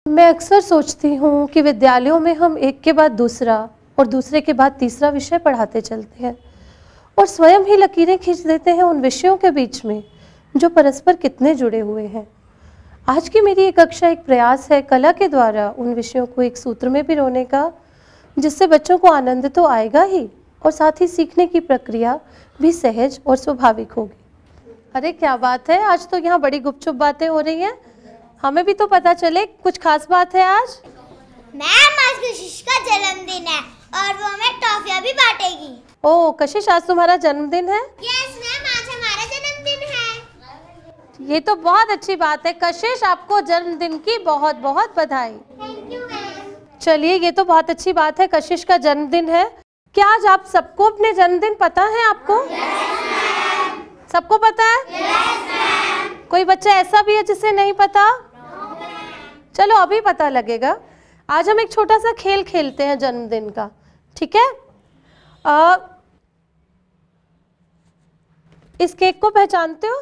मैं अक्सर सोचती हूँ कि विद्यालयों में हम एक के बाद दूसरा और दूसरे के बाद तीसरा विषय पढ़ाते चलते हैं और स्वयं ही लकीरें खींच देते हैं उन विषयों के बीच में जो परस्पर कितने जुड़े हुए हैं। आज की मेरी ये कक्षा एक प्रयास है कला के द्वारा उन विषयों को एक सूत्र में पिरोने का, जिससे बच्चों को आनंद तो आएगा ही और साथ ही सीखने की प्रक्रिया भी सहज और स्वाभाविक होगी। अरे क्या बात है, आज तो यहाँ बड़ी गुपचुप बातें हो रही हैं। हमें भी तो पता चले, कुछ खास बात है आज? मैम, आज कशिश का जन्मदिन है और वो हमें टॉफियां भी बांटेगी। ओह कशिश, आज तुम्हारा जन्मदिन है? यस मैम, आज हमारा जन्मदिन है। ये तो बहुत अच्छी बात है। कशिश, आपको जन्मदिन की बहुत बहुत बधाई। Thank you ma'am. चलिए, ये तो बहुत अच्छी बात है, कशिश का जन्मदिन है। क्या आज आप सबको अपने जन्मदिन पता है आपको? yes, सबको पता है? yes, कोई बच्चा ऐसा भी है जिसे नहीं पता? चलो अभी पता लगेगा। आज हम एक छोटा सा खेल खेलते हैं जन्मदिन का, ठीक है? इस केक को पहचानते हो?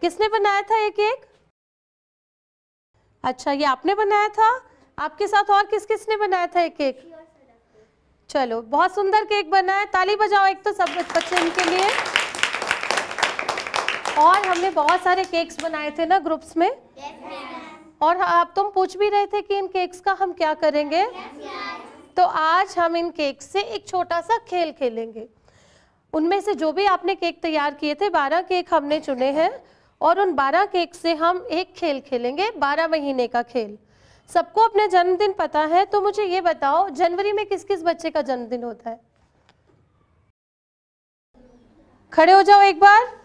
किसने बनाया था ये केक? अच्छा, ये आपने बनाया था। आपके साथ और किस किसने बनाया था ये केक? चलो, बहुत सुंदर केक बना है, ताली बजाओ एक तो सब बच्चे इनके लिए। और हमने बहुत सारे केक्स बनाए थे ना ग्रुप्स में। और आप तुम पूछ भी रहे थे कि इन केक्स का हम क्या करेंगे। तो आज हम इन केक से एक छोटा सा खेल खेलेंगे। उनमें से जो भी आपने केक तैयार किए थे, 12 केक हमने चुने हैं और उन 12 केक से हम एक खेल खेलेंगे, 12 महीने का खेल। सबको अपने जन्मदिन पता है, तो मुझे ये बताओ जनवरी में किस किस बच्चे का जन्मदिन होता है? खड़े हो जाओ एक बार।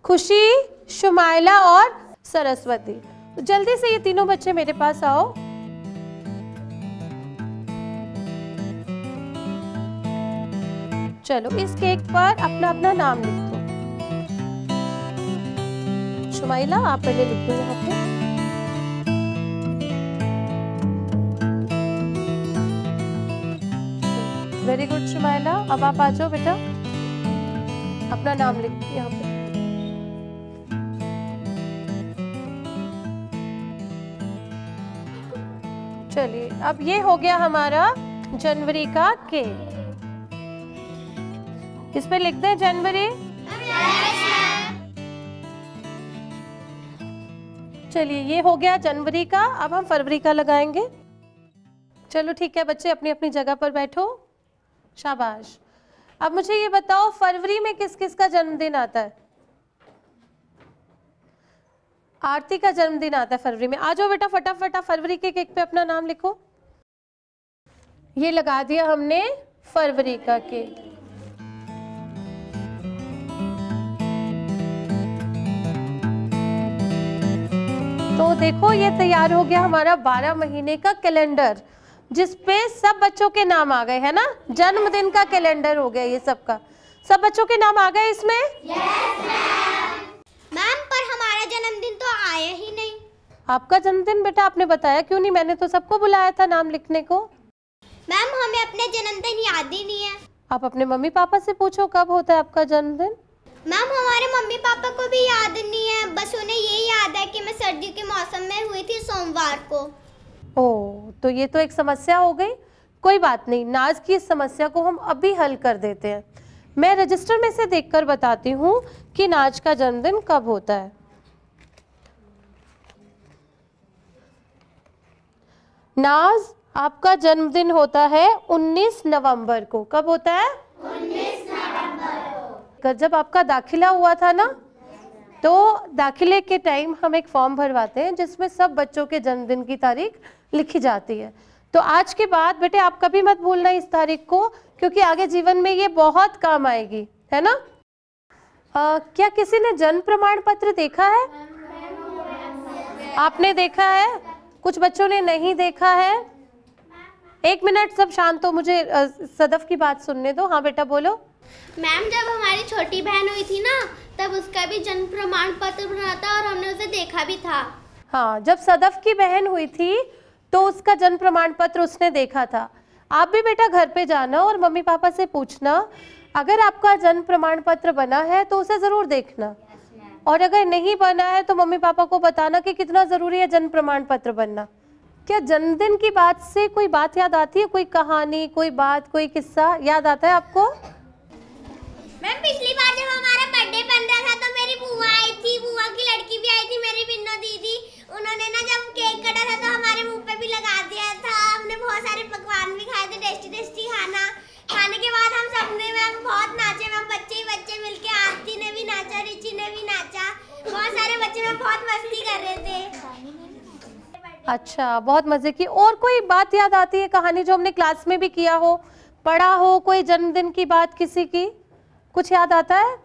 खुशी, शुमाइला और सरस्वती। तो जल्दी से ये तीनों बच्चे मेरे पास आओ। चलो, इस केक पर अपना अपना नाम लिख दो। शुमाइला, आप पहले लिख दो यहाँ पे। वेरी गुड शुमाइला, अब आप आ जाओ बेटा, अपना नाम लिख दो यहाँ पे। चलिए, अब ये हो गया हमारा जनवरी का केक। इस पे लिख दें जनवरी। चलिए, ये हो गया जनवरी का। अब हम फरवरी का लगाएंगे। चलो ठीक है बच्चे, अपनी अपनी जगह पर बैठो। शाबाश। अब मुझे ये बताओ फरवरी में किस किस का जन्मदिन आता है? आरती का जन्मदिन आता है फरवरी में। आ जाओ बेटा फटाफट, फरवरी के केक पे अपना नाम लिखो। ये लगा दिया हमने फरवरी का केक। तो देखो, ये तैयार हो गया हमारा 12 महीने का कैलेंडर, जिस पे सब बच्चों के नाम आ गए, है ना? जन्मदिन का कैलेंडर हो गया ये सबका। सब बच्चों के नाम आ गए इसमें? मैम, पर हमारा जन्मदिन तो आया ही नहीं। आपका जन्मदिन बेटा आपने बताया क्यों नहीं? मैंने तो सबको बुलाया था नाम लिखने को। मैम, हमें अपने जन्मदिन याद ही नहीं है। आप अपने मम्मी पापा से पूछो कब होता है आपका जन्मदिन। मैम, हमारे मम्मी पापा को भी याद नहीं है, बस उन्हें ये याद है कि मैं सर्दी के मौसम में हुई थी सोमवार को। ओह, तो ये तो एक समस्या हो गई। कोई बात नहीं, नाज की इस समस्या को हम अभी हल कर देते हैं। मैं रजिस्टर में से देखकर बताती हूँ कि नाज का जन्मदिन कब होता है। नाज, आपका जन्मदिन होता है 19 नवंबर को। कब होता है? 19 नवंबर को। जब आपका दाखिला हुआ था ना, तो दाखिले के टाइम हम एक फॉर्म भरवाते हैं जिसमें सब बच्चों के जन्मदिन की तारीख लिखी जाती है। तो आज के बाद बेटे आप कभी मत भूलना इस तारीख को, क्योंकि आगे जीवन में ये बहुत काम आएगी, है ना? क्या किसी ने जन्म प्रमाण पत्र देखा है? आपने देखा है? कुछ बच्चों ने नहीं देखा है। एक मिनट सब शांत हो, मुझे सदफ की बात सुनने दो। हाँ बेटा बोलो। मैम, जब हमारी छोटी बहन हुई थी ना, तब उसका भी जन्म प्रमाण पत्र बना था और हमने उसे देखा भी था। हाँ, जब सदफ की बहन हुई थी तो उसका जन्म प्रमाण पत्र उसने देखा था। आप भी बेटा घर पे जाना और मम्मी पापा से पूछना, अगर आपका जन्म प्रमाण पत्र बना है तो उसे जरूर देखना। और अगर नहीं बना है तो मम्मी पापा को बताना कि कितना ज़रूरी है जन्म प्रमाण पत्र बनना। क्या जन्मदिन की बात से कोई बात याद आती है, कोई कहानी, कोई बात, कोई किस्सा याद आता है आपको? मैम पिछली बार जब हमारा बर्थडे बन रहा था तो मेरी बुआ आई थी, बुआ की लड़की भी आई थी, मेरी बिन्नो दीदी। उन्होंने ना जब केक कटा था तो हमारे मुंह पे भी लगा दिया था। हमने बहुत सारे पकवान भी खाए थे, टेस्टी टेस्टी खाना। खाने के बाद हम सबने मैम बहुत नाचे मैम, बच्चे ही बच्चे मिलके। आरती ने भी नाचा, रिची ने भी नाचा, बहुत सारे बच्चे मैम बहुत मस्ती कर रहे थे। अच्छा, बहुत मजे की। और कोई बात याद आती है, कहानी जो हमने क्लास में भी किया हो, पढ़ा हो, कोई जन्मदिन की बात किसी की, कुछ याद आता है?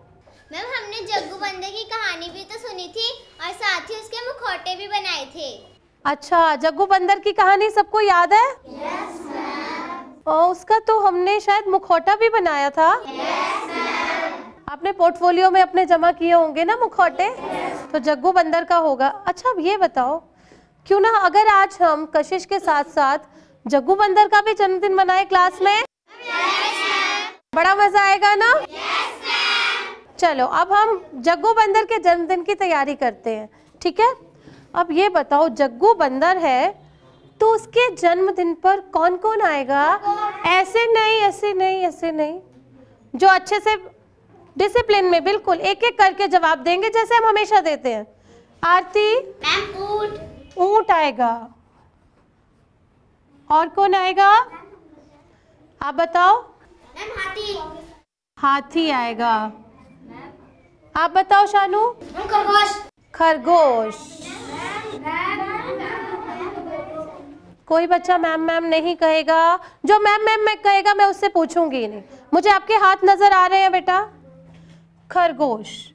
मैम हमने जग्गू बंदर की कहानी भी तो सुनी थी और साथ ही उसके मुखौटे भी बनाए थे। अच्छा, जग्गू बंदर की कहानी सबको याद है? Yes ma'am. और उसका तो हमने शायद मुखौटा भी बनाया था। Yes ma'am. आपने पोर्टफोलियो में अपने जमा किए होंगे ना मुखौटे? तो जग्गू बंदर का होगा। अच्छा, अब ये बताओ, क्यों ना अगर आज हम कशिश के साथ साथ जग्गू बंदर का भी जन्मदिन मनाए क्लास में? बड़ा मजा आएगा ना? चलो अब हम जग्गू बंदर के जन्मदिन की तैयारी करते हैं, ठीक है? अब ये बताओ, जग्गू बंदर है तो उसके जन्मदिन पर कौन कौन आएगा? ऐसे नहीं, ऐसे नहीं, ऐसे नहीं, जो अच्छे से डिसिप्लिन में बिल्कुल एक एक करके जवाब देंगे जैसे हम हमेशा देते हैं। आरती? ऊंट। ऊंट आएगा। और कौन आएगा? आप बताओ। हाथी। हाथी आएगा। आप बताओ शानू। खरगोश। खरगोश। कोई बच्चा मैम मैम नहीं कहेगा। जो मैम मैम मैं कहेगा मैं उससे पूछूंगी नहीं। मुझे आपके हाथ नजर आ रहे हैं बेटा? खरगोश।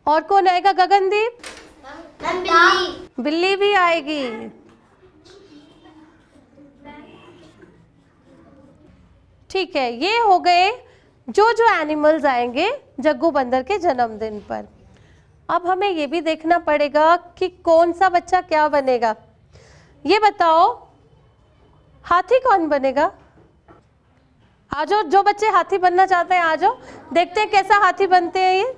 और कौन आएगा गगनदीप? बिल्ली। बिल्ली भी आएगी। ठीक है, ये हो गए जो जो एनिमल्स आएंगे जग्गू बंदर के जन्मदिन पर। अब हमें ये भी देखना पड़ेगा कि कौन सा बच्चा क्या बनेगा। ये बताओ, हाथी कौन बनेगा? आ जाओ, जो बच्चे हाथी बनना चाहते हैं आ जाओ, देखते हैं कैसा हाथी बनते हैं ये।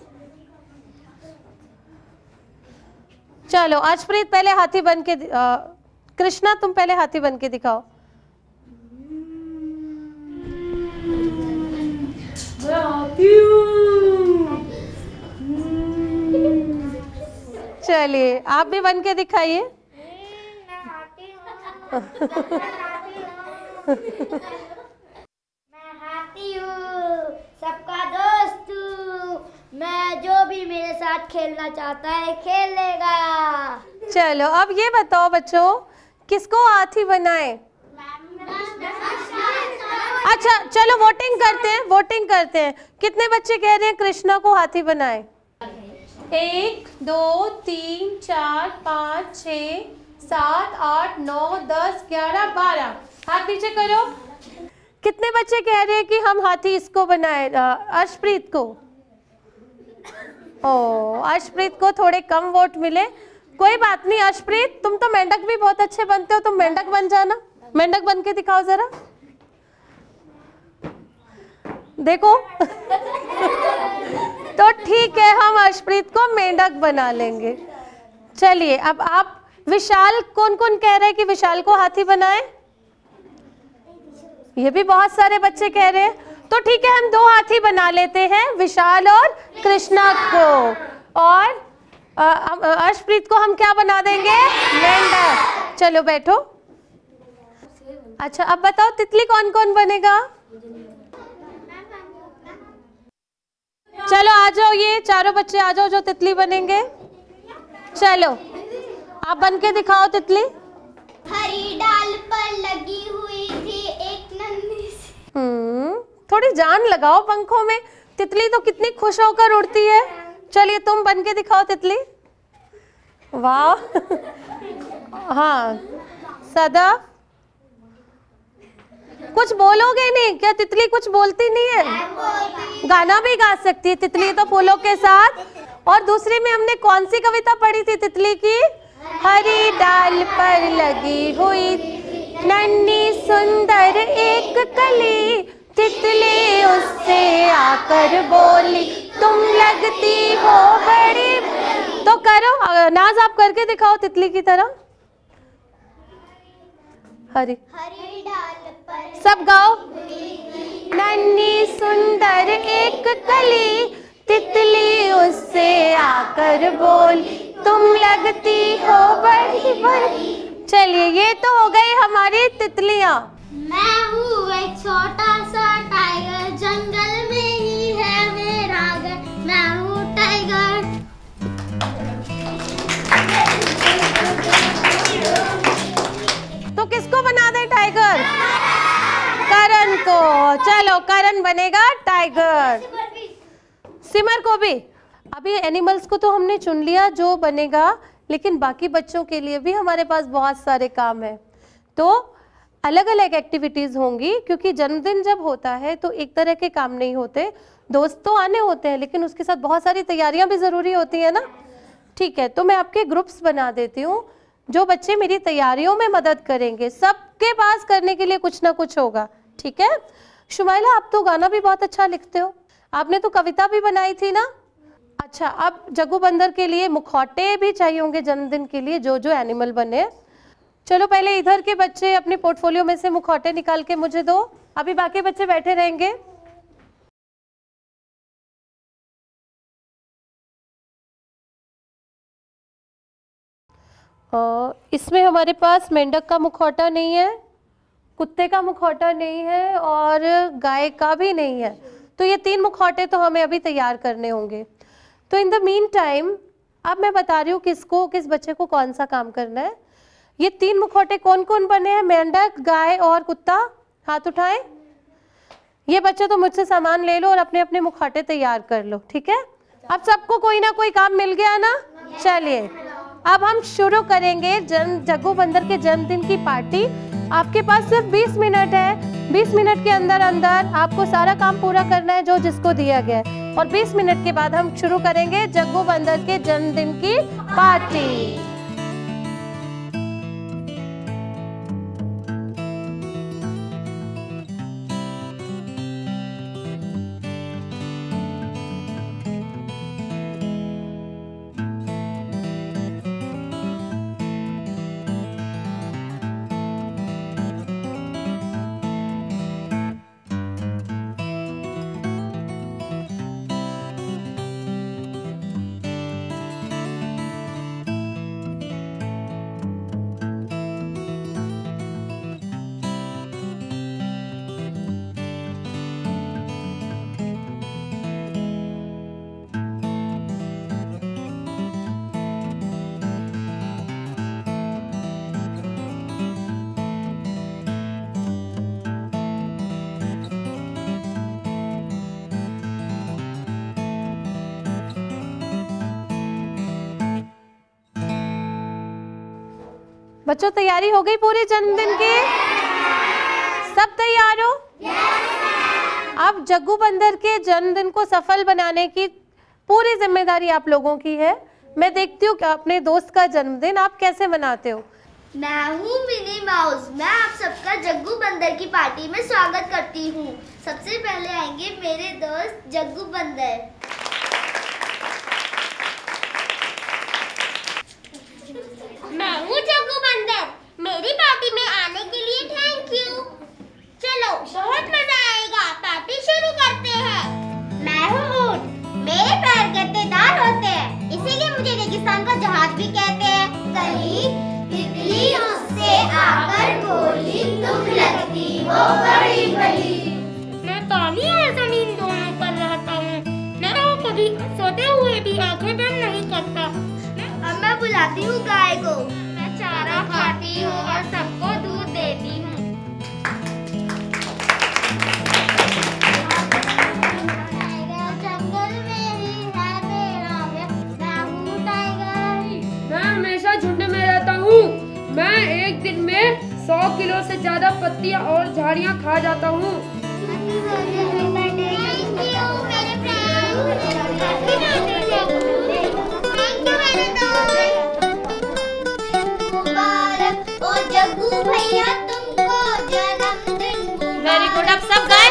चलो अर्शप्रीत पहले हाथी बन के कृष्णा तुम पहले हाथी बन के दिखाओ। चलिए आप भी बन के दिखाइए। मैं हाथी हूँ, सबका दोस्त हूँ, मैं जो भी मेरे साथ खेलना चाहता है खेलेगा। चलो अब ये बताओ बच्चों, किसको हाथी बनाए? अच्छा चलो वोटिंग करते हैं, वोटिंग करते हैं। कितने बच्चे कह रहे हैं कृष्णा को हाथी बनाए? 1 2 3 4 5 6 7 8 9 10 11 12। हाथ नीचे करो। कितने बच्चे कह रहे हैं कि हम हाथी इसको बनाए? अर्शप्रीत को। ओ अर्शप्रीत को थोड़े कम वोट मिले। कोई बात नहीं अर्शप्रीत, तुम तो मेंढक भी बहुत अच्छे बनते हो, तुम मेंढक बन जाना। मेंढक बन के दिखाओ जरा, देखो। तो ठीक है, हम अर्शप्रीत को मेंढक बना लेंगे। चलिए अब आप विशाल, कौन कौन कह रहे हैं कि विशाल को हाथी बनाए? ये भी बहुत सारे बच्चे कह रहे हैं। तो ठीक है, हम 2 हाथी बना लेते हैं, विशाल और कृष्णा को। और अर्शप्रीत को हम क्या बना देंगे? मेंढक। चलो बैठो। अच्छा अब बताओ तितली कौन कौन बनेगा? चलो आ जाओ, ये चारों बच्चे आ जाओ जो तितली बनेंगे। चलो आप बन के दिखाओ तितली। हरी डाल पर लगी हुई थी एक नन्ही सी। थोड़ी जान लगाओ पंखों में। तितली तो कितनी खुश होकर उड़ती है। चलिए तुम बन के दिखाओ तितली। वाह। हाँ सदा कुछ बोलोगे नहीं क्या? तितली कुछ बोलती नहीं है? गाना भी गा सकती है तितली तो फूलों के साथ। और दूसरी में हमने कौन सी कविता पढ़ी थी तितली की? हरी डाल पर लगी हुई नन्ही सुंदर एक कली, तितली उससे आकर बोली तुम लगती हो बड़ी। तो करो नाज, आप करके दिखाओ तितली की तरह। हरी हरी डाल पर सब गाओ। नन्ही सुंदर एक कली, तितली उससे आकर बोली तुम लगती हो बड़ी बड़ी। चलिए, ये तो हो गई हमारी तितलियां। मैं हूँ एक छोटा सा टाइगर, जंगल में ही है मेरा घर, मैं हूँ टाइगर। तो किसको बना दे टाइगर? करण को। चलो, करण बनेगा टाइगर। सिमर को भी। अभी एनिमल्स को तो हमने चुन लिया जो बनेगा, लेकिन बाकी बच्चों के लिए भी हमारे पास बहुत सारे काम हैं। तो अलग अलग एक्टिविटीज़ होंगी, क्योंकि जन्मदिन जब होता है तो एक तरह के काम नहीं होते। दोस्त तो आने होते हैं, लेकिन उसके साथ बहुत सारी तैयारियां भी ज़रूरी होती है ना। ठीक है, तो मैं आपके ग्रुप्स बना देती हूँ, जो बच्चे मेरी तैयारियों में मदद करेंगे। सबके पास करने के लिए कुछ ना कुछ होगा, ठीक है। शुमाइला, आप तो गाना भी बहुत अच्छा लिखते हो, आपने तो कविता भी बनाई थी ना। अच्छा, अब जग्गू बंदर के लिए मुखौटे भी चाहिए होंगे जन्मदिन के लिए, जो जो एनिमल बने। चलो, पहले इधर के बच्चे अपने पोर्टफोलियो में से मुखौटे निकाल के मुझे दो, अभी बाकी बच्चे बैठे रहेंगे। इसमें हमारे पास मेंढक का मुखौटा नहीं है, कुत्ते का मुखौटा नहीं है और गाय का भी नहीं है। तो ये 3 मुखौटे तो हमें अभी तैयार करने होंगे। तो इन द मीन टाइम अब मैं बता रही हूँ किसको, किस बच्चे को कौन सा काम करना है। ये 3 मुखौटे कौन कौन बने हैं? मेंढक, गाय और कुत्ता। हाथ उठाएं। ये बच्चे तो मुझसे सामान ले लो और अपने अपने मुखौटे तैयार कर लो, ठीक है। अब सबको कोई ना कोई काम मिल गया ना। चलिए, अब हम शुरू करेंगे जग्गू बंदर के जन्मदिन की पार्टी। आपके पास सिर्फ 20 मिनट है। 20 मिनट के अंदर अंदर आपको सारा काम पूरा करना है जो जिसको दिया गया है, और 20 मिनट के बाद हम शुरू करेंगे जग्गू बंदर के जन्मदिन की पार्टी। बच्चों, तैयारी हो गई पूरी जन्मदिन की? सब तैयार हो? अब जग्गू बंदर के जन्मदिन को सफल बनाने की पूरी जिम्मेदारी आप लोगों की है। मैं देखती हूँ कि अपने दोस्त का जन्मदिन आप कैसे मनाते हो। मैं हूँ मिनी माउस, मैं आप सबका जग्गू बंदर की पार्टी में स्वागत करती हूँ। सबसे पहले आएंगे मेरे दोस्त जग्गू बंदर। मैं हूँ जग्गू बंदर, मेरी पार्टी में आने के लिए थैंक यू। चलो, बहुत मजा आएगा, पार्टी शुरू करते हैं। मैं हूँ ऊंट, मेरे पैर गद्देदार होते हैं, इसीलिए मुझे रेगिस्तान का जहाज भी कहते हैं। कली तितली उससे आकर बोली तुम लगती हो बड़ी बड़ी। मैं पानी और जमीन दोनों पर रहता हूँ, मैं कभी सोते हुए भी आंखें बंद नहीं करता। अब मैं बुलाती हूँ गाय को, मैं चारा खाती हूँ और सबको दूध देती हूँ। जंगल में ही है मेरा घर, मैं हूँ टाइगर। मैं हमेशा झुंड में रहता हूँ। मैं एक दिन में 100 किलो से ज्यादा पत्तियाँ और झाड़ियाँ खा जाता हूँ। जग्गू भैया तुमको जन्मदिन। वेरी गुड, अब सब गए?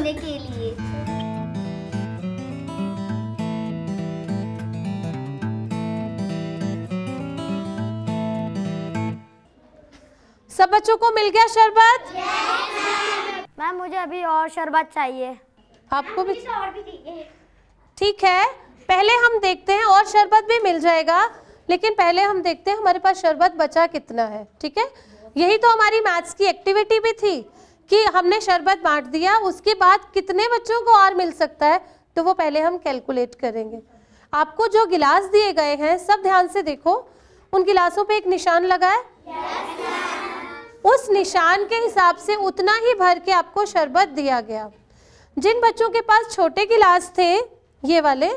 पीने के लिए। सब बच्चों को मिल गया शरबत? मैम मुझे अभी और शरबत चाहिए। आपको भी? ठीक है, पहले हम देखते हैं, और शरबत भी मिल जाएगा, लेकिन पहले हम देखते हैं हमारे पास शरबत बचा कितना है। ठीक है, यही तो हमारी मैथ्स की एक्टिविटी भी थी कि हमने शरबत बांट दिया, उसके बाद कितने बच्चों को और मिल सकता है, तो वो पहले हम कैलकुलेट करेंगे। आपको जो गिलास दिए गए हैं सब ध्यान से देखो, उन गिलासों पे एक निशान लगा है। उस निशान के हिसाब से उतना ही भर के आपको शरबत दिया गया। जिन बच्चों के पास छोटे गिलास थे, ये वाले,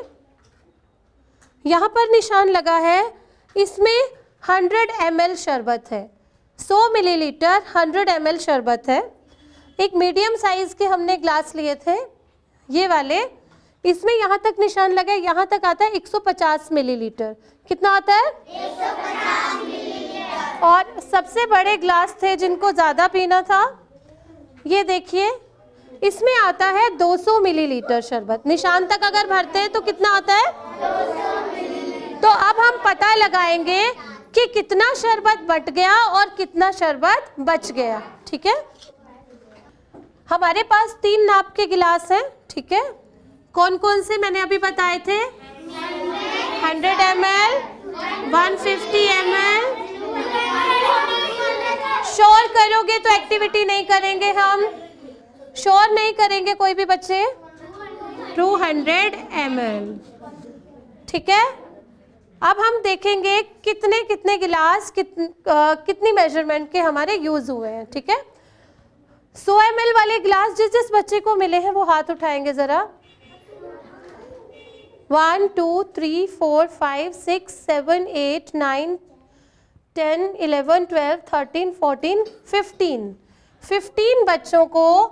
यहाँ पर निशान लगा है, इसमें 100 ml शरबत है, 100 मिलीलीटर 100 ml शरबत है। एक मीडियम साइज के हमने ग्लास लिए थे, ये वाले, इसमें यहाँ तक निशान लगा है, यहाँ तक आता है 150 मिलीलीटर। कितना आता है? 150 मिलीलीटर। और सबसे बड़े ग्लास थे जिनको ज़्यादा पीना था, ये देखिए, इसमें आता है 200 मिलीलीटर शरबत। निशान तक अगर भरते हैं तो कितना आता है? 200 मिलीलीटर। तो अब हम पता लगाएंगे कि कितना शरबत बट गया और कितना शरबत बच गया। ठीक है, हमारे पास 3 नाप के गिलास हैं। ठीक है, कौन कौन से मैंने अभी बताए थे? 100 ml, 150 ml। शोर करोगे तो एक्टिविटी नहीं करेंगे हम, शोर नहीं करेंगे कोई भी बच्चे। 200 ml। ठीक है, अब हम देखेंगे कितने कितने गिलास कितनी मेजरमेंट के हमारे यूज हुए हैं। ठीक है, 100 ml वाले गिलास जिस जिस बच्चे को मिले हैं वो हाथ उठाएंगे जरा। 1 2 3 4 5 6 7 8 9 10 11 12 13 14 15 बच्चों को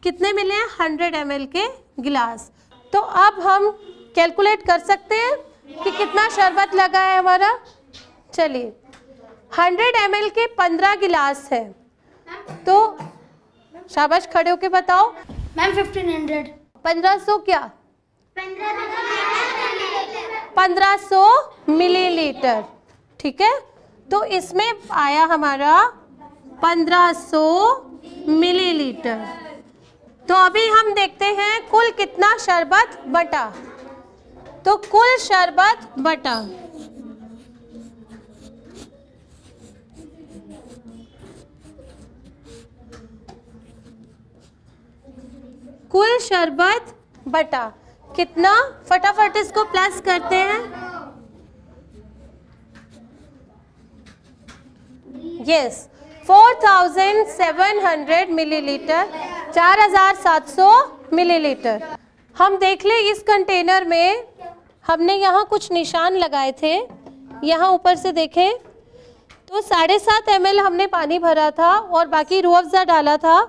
कितने मिले हैं? 100 ml के गिलास। तो अब हम कैलकुलेट कर सकते हैं कि कितना शरबत लगा है हमारा। चलिए, 100 ml के 15 गिलास हैं, तो शाबाश, खड़े होके बताओ। मैम 1500। 1500 क्या? 1500 मिलीलीटर। ठीक है, तो इसमें आया हमारा 1500 मिलीलीटर। तो अभी हम देखते हैं कुल कितना शरबत बटा। तो कुल शरबत बटा, कुल शरबत बटा कितना? फटाफट इसको प्लस करते हैं। Yes, 4700 millilitre, 4700 millilitre. हम देख ले, इस कंटेनर में हमने यहाँ कुछ निशान लगाए थे, यहाँ ऊपर से देखें तो 7.5 ml हमने पानी भरा था और बाकी रूह अफ़ज़ा डाला था,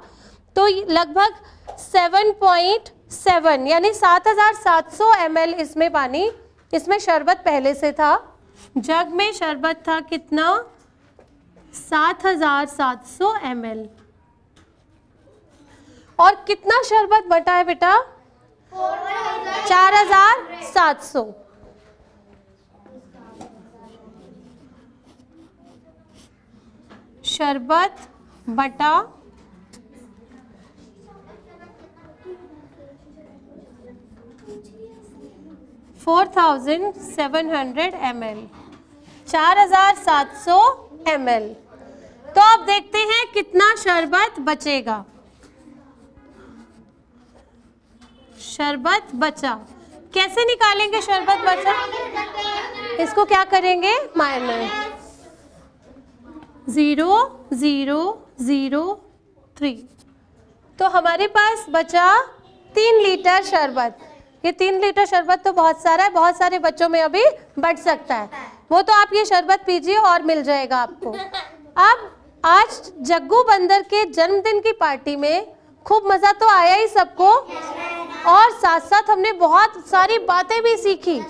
तो लगभग 7.7 यानी 7700 ml इसमें पानी, इसमें शरबत पहले से था। जग में शरबत था कितना? 7700 ml। और कितना शरबत बटा है बेटा? 4700। शरबत बटा 4700 ml, 4700 ml। तो अब देखते हैं कितना शरबत बचेगा। शरबत बचा कैसे निकालेंगे? शरबत बचा, इसको क्या करेंगे? माइनस 0.003। तो हमारे पास बचा 3 लीटर शरबत। ये 3 लीटर शरबत तो बहुत सारा है, बहुत सारे बच्चों में अभी बढ़ सकता है, वो तो आप ये शरबत पीजिए और मिल जाएगा आपको। अब आज जग्गू बंदर के जन्मदिन की पार्टी में खूब मज़ा तो आया ही सबको, और साथ साथ हमने बहुत सारी बातें भी सीखी,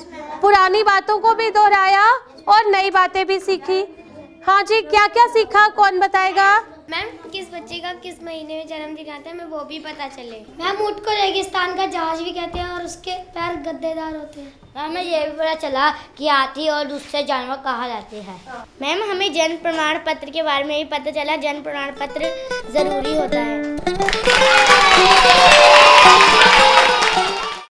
पुरानी बातों को भी दोहराया और नई बातें भी सीखी। हाँ जी, क्या क्या सीखा, कौन बताएगा? मैम किस बच्चे का किस महीने में जन्मदिन आता है, हमें वो भी पता चले। मैम ऊँट को रेगिस्तान का जहाज भी कहते हैं और उसके पैर गद्देदार होते हैं। मैम हमें ये भी पता चला कि हाथी और दूसरे जानवर कहा जाते हैं। मैम हमें जन्म प्रमाण पत्र के बारे में भी पता चला, जन्म प्रमाण पत्र जरूरी होता है।